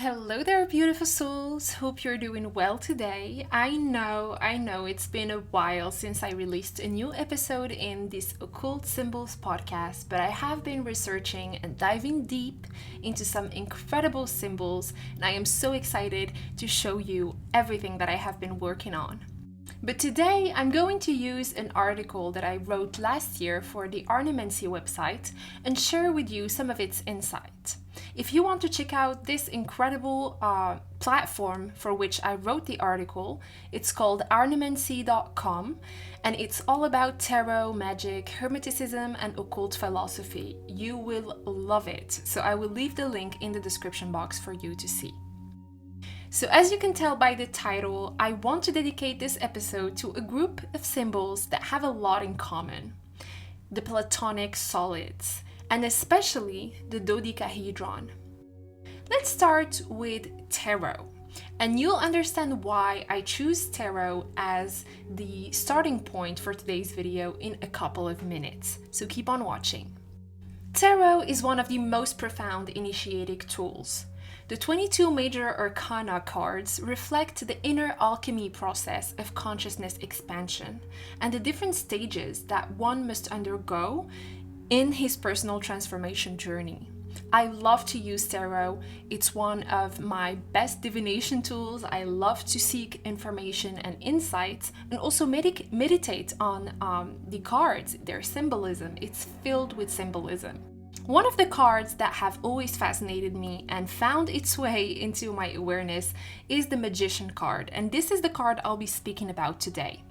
Hello there, beautiful souls. Hope you're doing well today. I know, it's been a while since I released a new episode in this Occult Symbols podcast, but I have been researching and diving deep into some incredible symbols, and I am so excited to show you everything that I have been working on. But today I'm going to use an article that I wrote last year for the Ornamency website and share with you some of its insight. If you want to check out this incredible platform for which I wrote the article, it's called ornamency.com, and it's all about tarot, magic, hermeticism, and occult philosophy. You will love it. So I will leave the link in the description box for you to see. So as you can tell by the title, I want to dedicate this episode to a group of symbols that have a lot in common. The Platonic Solids, and especially the Dodecahedron. Let's start with tarot, and you'll understand why I choose tarot as the starting point for today's video in a couple of minutes, so keep on watching. Tarot is one of the most profound initiatic tools. The 22 major arcana cards reflect the inner alchemy process of consciousness expansion and the different stages that one must undergo in his personal transformation journey. I love to use tarot. It's one of my best divination tools. I love to seek information and insights and also meditate on the cards, their symbolism. It's filled with symbolism. One of the cards that have always fascinated me and found its way into my awareness is the Magician card, and this is the card I'll be speaking about today.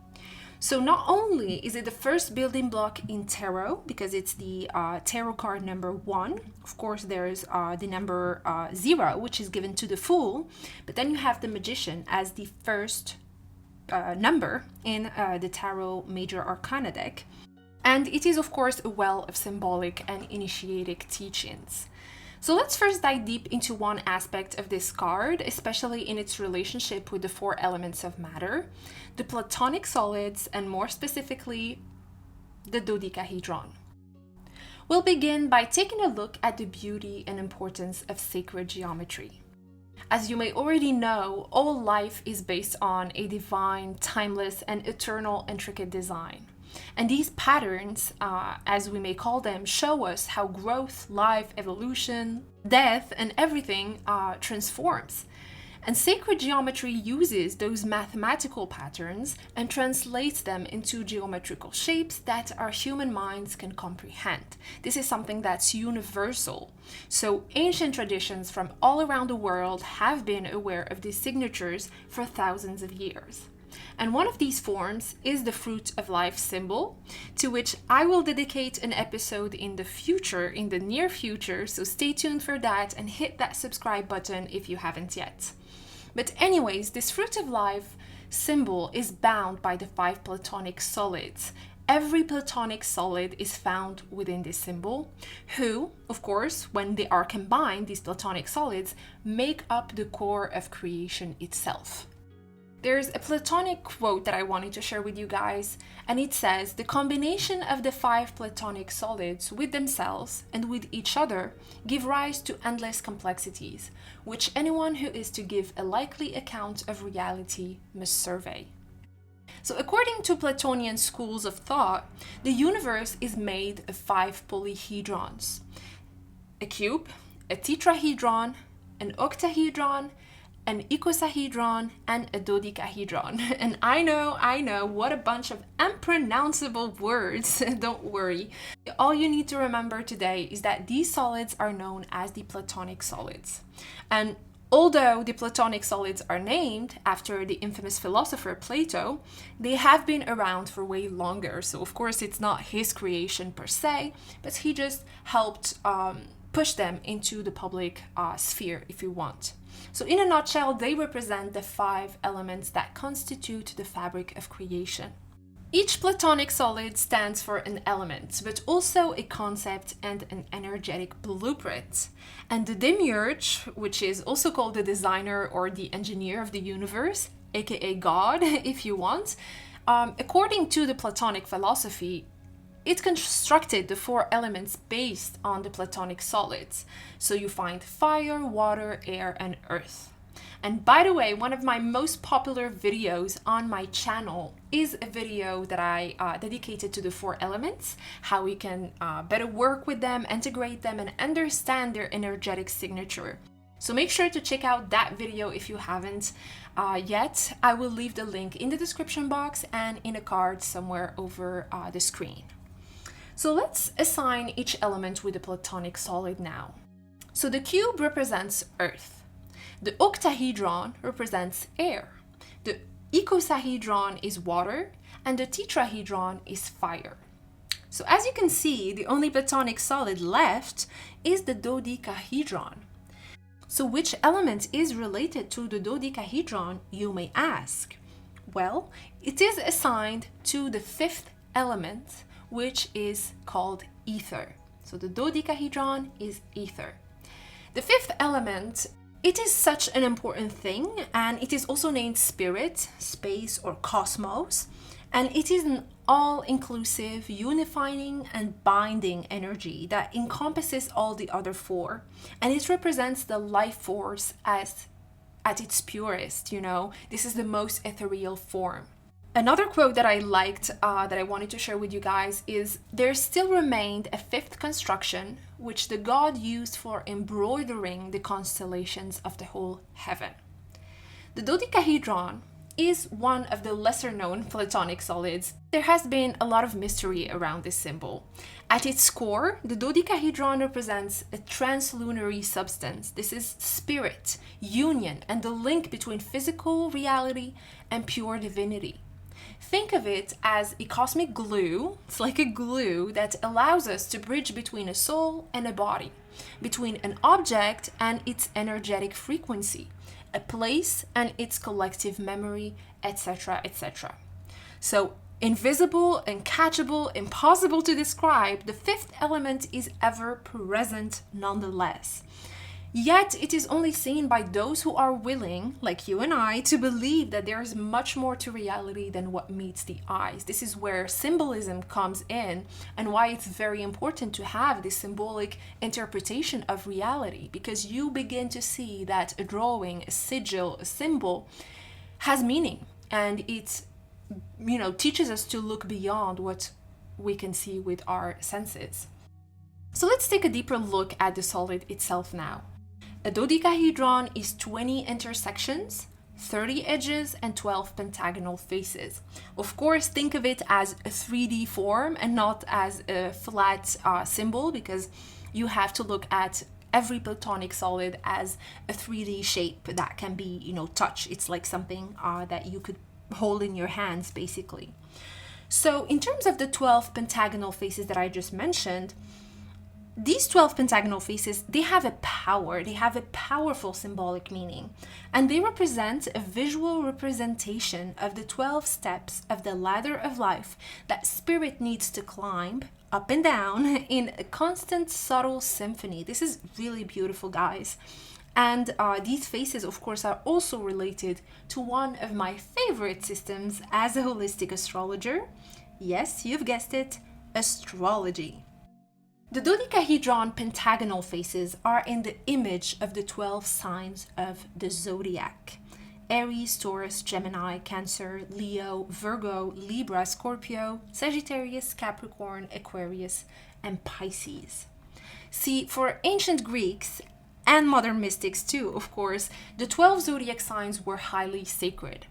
So not only is it the first building block in tarot, because it's the tarot card number 1, of course there's the number 0, which is given to the Fool, but then you have the Magician as the first number in the Tarot Major Arcana deck. And it is, of course, a well of symbolic and initiatic teachings. So let's first dive deep into one aspect of this card, especially in its relationship with the 4 elements of matter, the Platonic Solids, and more specifically, the Dodecahedron. We'll begin by taking a look at the beauty and importance of sacred geometry. As you may already know, all life is based on a divine, timeless, and eternal intricate design. And these patterns, as we may call them, show us how growth, life, evolution, death, and everything transforms. And sacred geometry uses those mathematical patterns and translates them into geometrical shapes that our human minds can comprehend. This is something that's universal. So ancient traditions from all around the world have been aware of these signatures for thousands of years. And one of these forms is the fruit of life symbol, to which I will dedicate an episode in the near future, so stay tuned for that and hit that subscribe button if you haven't yet. But anyways, this fruit of life symbol is bound by the 5 Platonic solids. Every Platonic solid is found within this symbol, who, of course, when they are combined, these Platonic solids make up the core of creation itself. There's a Platonic quote that I wanted to share with you guys, and it says, "The combination of the 5 Platonic solids with themselves and with each other give rise to endless complexities, which anyone who is to give a likely account of reality must survey." So according to Platonian schools of thought, the universe is made of 5 polyhedrons: a cube, a tetrahedron, an octahedron, an icosahedron, and a dodecahedron. And I know, what a bunch of unpronounceable words. Don't worry. All you need to remember today is that these solids are known as the Platonic solids. And although the Platonic solids are named after the infamous philosopher Plato, they have been around for way longer. So of course it's not his creation per se, but he just helped push them into the public sphere, if you want. So in a nutshell, they represent the 5 elements that constitute the fabric of creation. Each Platonic solid stands for an element, but also a concept and an energetic blueprint. And the demiurge, which is also called the designer or the engineer of the universe, aka God, if you want, according to the Platonic philosophy, it constructed the four elements based on the Platonic solids. So you find fire, water, air, and earth. And by the way, one of my most popular videos on my channel is a video that I dedicated to the four elements, how we can better work with them, integrate them, and understand their energetic signature. So make sure to check out that video if you haven't yet. I will leave the link in the description box and in a card somewhere over the screen. So let's assign each element with a Platonic solid now. So the cube represents earth. The octahedron represents air. The icosahedron is water, and the tetrahedron is fire. So as you can see, the only Platonic solid left is the dodecahedron. So which element is related to the dodecahedron, you may ask? Well, it is assigned to the fifth element, which is called ether. So the dodecahedron is ether. The fifth element, it is such an important thing, and it is also named spirit, space, or cosmos, and it is an all-inclusive, unifying, and binding energy that encompasses all the other four, and it represents the life force as at its purest. This is the most ethereal form. Another quote that I liked that I wanted to share with you guys is, there still remained a fifth construction which the god used for embroidering the constellations of the whole heaven. The dodecahedron is one of the lesser known Platonic solids. There has been a lot of mystery around this symbol. At its core, the dodecahedron represents a translunary substance. This is spirit, union, and the link between physical reality and pure divinity. Think of it as a cosmic glue. It's like a glue that allows us to bridge between a soul and a body, between an object and its energetic frequency, a place and its collective memory, etc., etc. So invisible, uncatchable, impossible to describe, the fifth element is ever present nonetheless. Yet it is only seen by those who are willing, like you and I, to believe that there is much more to reality than what meets the eyes. This is where symbolism comes in, and why it's very important to have this symbolic interpretation of reality, because you begin to see that a drawing, a sigil, a symbol has meaning, and it teaches us to look beyond what we can see with our senses. So let's take a deeper look at the solid itself now. A dodecahedron is 20 intersections, 30 edges, and 12 pentagonal faces. Of course, think of it as a 3D form and not as a flat symbol, because you have to look at every Platonic solid as a 3D shape that can be, touched. It's like something that you could hold in your hands, basically. So in terms of the 12 pentagonal faces that I just mentioned, these 12 pentagonal faces, they have a powerful symbolic meaning, and they represent a visual representation of the 12 steps of the ladder of life that spirit needs to climb up and down in a constant, subtle symphony. This is really beautiful, guys. And these faces, of course, are also related to one of my favorite systems as a holistic astrologer. Yes, you've guessed it, astrology. The dodecahedron pentagonal faces are in the image of the 12 signs of the Zodiac: Aries, Taurus, Gemini, Cancer, Leo, Virgo, Libra, Scorpio, Sagittarius, Capricorn, Aquarius, and Pisces. See, for ancient Greeks and modern mystics too, of course, the 12 zodiac signs were highly sacred.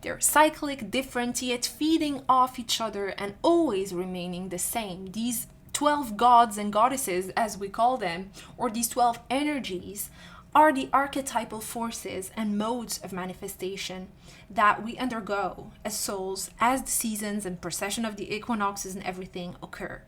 They're cyclic, different, yet feeding off each other and always remaining the same. These 12 gods and goddesses, as we call them, or these 12 energies, are the archetypal forces and modes of manifestation that we undergo as souls as the seasons and precession of the equinoxes and everything occur.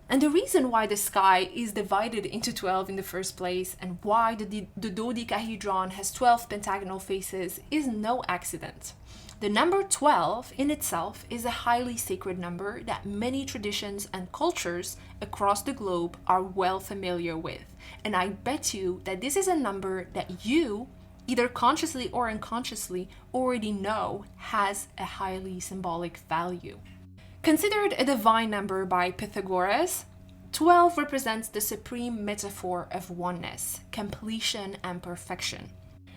And the reason why the sky is divided into 12 in the first place, and why the dodecahedron has 12 pentagonal faces, is no accident. The number 12 in itself is a highly sacred number that many traditions and cultures across the globe are well familiar with. And I bet you that this is a number that you, either consciously or unconsciously, already know has a highly symbolic value. Considered a divine number by Pythagoras, 12 represents the supreme metaphor of oneness, completion, and perfection.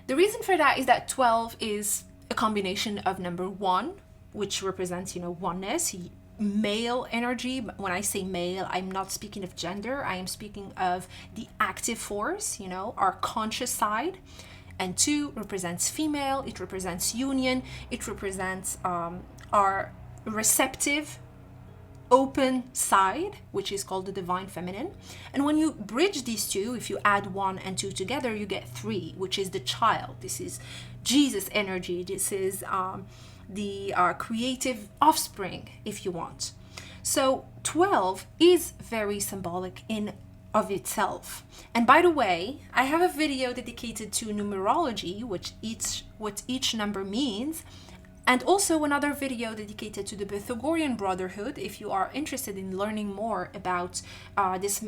The reason for that is that 12 is a combination of number 1, which represents, oneness, male energy. When I say male, I'm not speaking of gender. I am speaking of the active force, our conscious side. And 2 represents female. It represents union. It represents our receptive, open side, which is called the divine feminine. And when you bridge these two, if you add 1 and 2 together, you get 3, which is the child. This is Jesus energy. This is the creative offspring, if you want. So 12 is very symbolic in of itself. And by the way, I have a video dedicated to numerology, what each number means, and also another video dedicated to the Pythagorean Brotherhood, if you are interested in learning more about this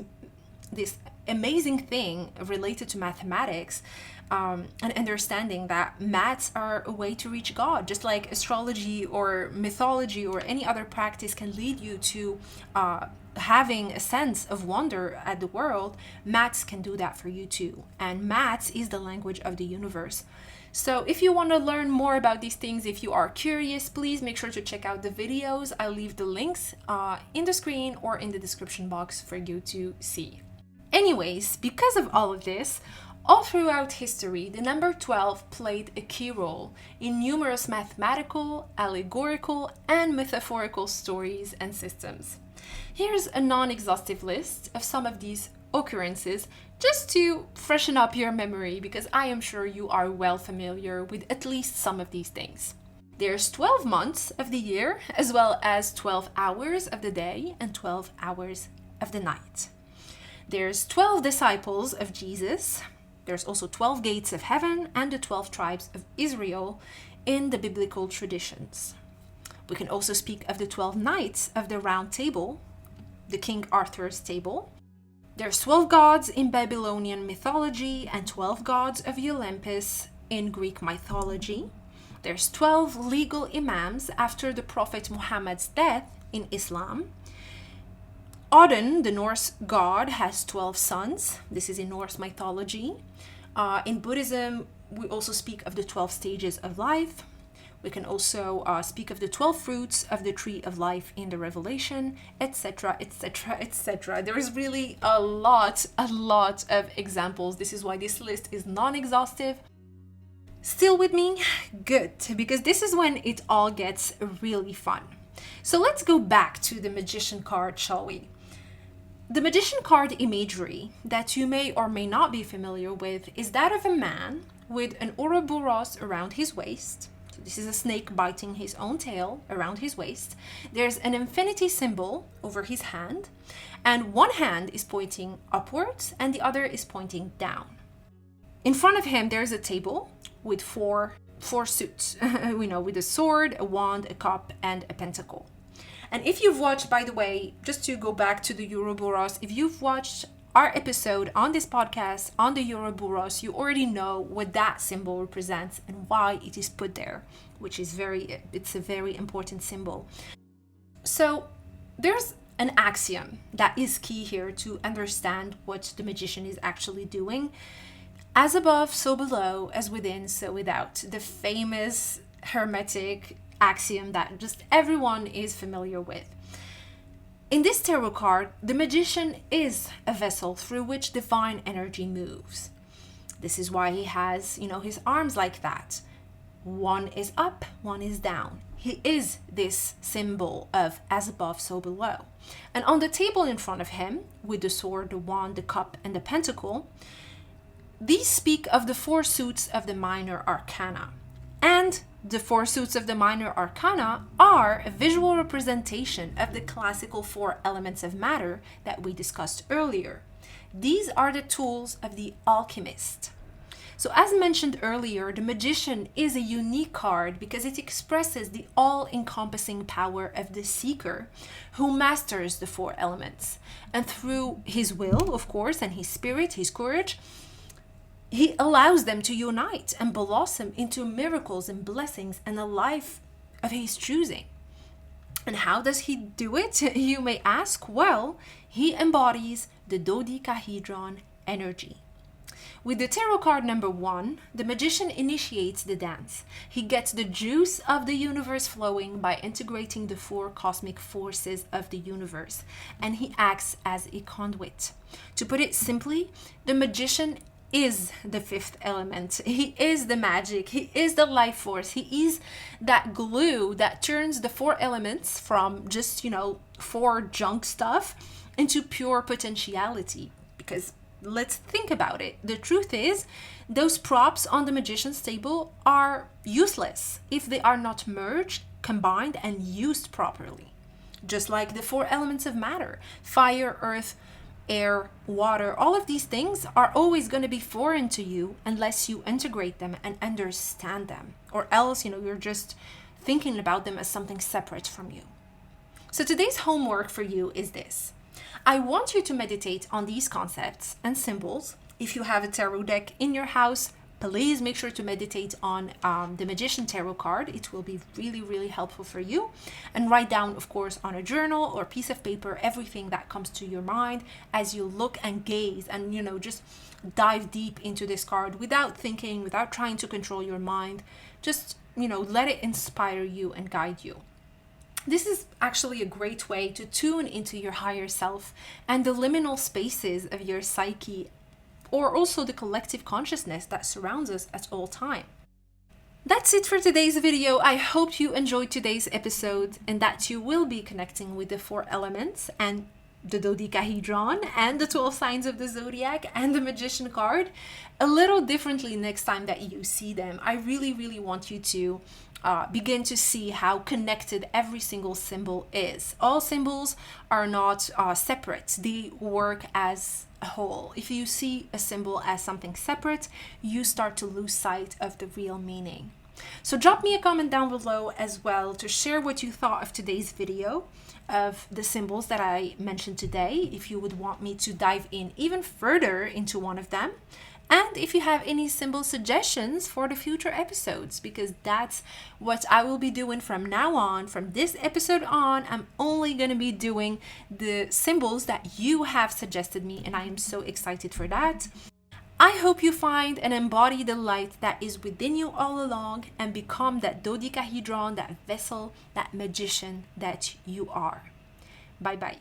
amazing thing related to mathematics, and understanding that maths are a way to reach God, just like astrology or mythology or any other practice can lead you to having a sense of wonder at the world. Maths can do that for you too, and maths is the language of the universe. So if you want to learn more about these things, if you are curious, please make sure to check out the videos. I'll leave the links in the screen or in the description box for you to see. Anyways, because of all of this, all throughout history, the number 12 played a key role in numerous mathematical, allegorical, and metaphorical stories and systems. Here's a non-exhaustive list of some of these occurrences, just to freshen up your memory, because I am sure you are well familiar with at least some of these things. There's 12 months of the year, as well as 12 hours of the day and 12 hours of the night. There's 12 disciples of Jesus. There's also 12 gates of heaven and the 12 tribes of Israel in the biblical traditions. We can also speak of the 12 knights of the Round Table, the King Arthur's table. There's 12 gods in Babylonian mythology and 12 gods of Olympus in Greek mythology. There's 12 legal imams after the Prophet Muhammad's death in Islam. Odin, the Norse god, has 12 sons. This is in Norse mythology. In Buddhism, we also speak of the 12 stages of life. We can also speak of the 12 fruits of the tree of life in the Revelation, etc., etc., etc. There is really a lot of examples. This is why this list is non-exhaustive. Still with me? Good, because this is when it all gets really fun. So let's go back to the magician card, shall we? The magician card imagery that you may or may not be familiar with is that of a man with an Ouroboros around his waist. So this is a snake biting his own tail around his waist. There's an infinity symbol over his hand, and one hand is pointing upwards and the other is pointing down. In front of him, there's a table with four suits, with a sword, a wand, a cup, and a pentacle. And if you've watched, by the way, just to go back to the Ouroboros, if you've watched our episode on this podcast on the Ouroboros, you already know what that symbol represents and why it is put there, which is it's a very important symbol. So there's an axiom that is key here to understand what the magician is actually doing. As above, so below, as within, so without. The famous Hermetic axiom that just everyone is familiar with. In this tarot card, the magician is a vessel through which divine energy moves. This is why he has, his arms like that. One is up, one is down. He is this symbol of as above, so below. And on the table in front of him, with the sword, the wand, the cup, and the pentacle, these speak of the 4 suits of the minor arcana. And the 4 suits of the minor arcana are a visual representation of the classical 4 elements of matter that we discussed earlier. These are the tools of the alchemist. So as mentioned earlier, the magician is a unique card because it expresses the all-encompassing power of the seeker who masters the 4 elements. And through his will, of course, and his spirit, his courage, he allows them to unite and blossom into miracles and blessings and a life of his choosing. And how does he do it, you may ask? Well, he embodies the dodecahedron energy. With the tarot card number 1, the magician initiates the dance. He gets the juice of the universe flowing by integrating the 4 cosmic forces of the universe, and he acts as a conduit. To put it simply, the magician is the 5th element. He is the magic. He is the life force. He is that glue that turns the 4 elements from just, 4 junk stuff into pure potentiality. Because let's think about it. The truth is, those props on the magician's table are useless if they are not merged, combined, and used properly. Just like the 4 elements of matter: fire, earth, air, water. All of these things are always going to be foreign to you unless you integrate them and understand them, or else you're just thinking about them as something separate from you. So today's homework for you is this. I want you to meditate on these concepts and symbols. If you have a tarot deck in your house, please make sure to meditate on the Magician Tarot card. It will be really, really helpful for you. And write down, of course, on a journal or piece of paper, everything that comes to your mind as you look and gaze and, just dive deep into this card without thinking, without trying to control your mind. Just, let it inspire you and guide you. This is actually a great way to tune into your higher self and the liminal spaces of your psyche, or also the collective consciousness that surrounds us at all time. That's it for today's video. I hope you enjoyed today's episode and that you will be connecting with the 4 elements and the dodecahedron and the 12 signs of the zodiac and the magician card a little differently next time that you see them. I really, really want you to begin to see how connected every single symbol is. All symbols are not separate. They work as a whole. If you see a symbol as something separate, you start to lose sight of the real meaning. So drop me a comment down below as well to share what you thought of today's video, of the symbols that I mentioned today, if you would want me to dive in even further into one of them. And if you have any symbol suggestions for the future episodes, because that's what I will be doing from now on. From this episode on, I'm only going to be doing the symbols that you have suggested me, and I am so excited for that. I hope you find and embody the light that is within you all along and become that dodecahedron, that vessel, that magician that you are. Bye-bye.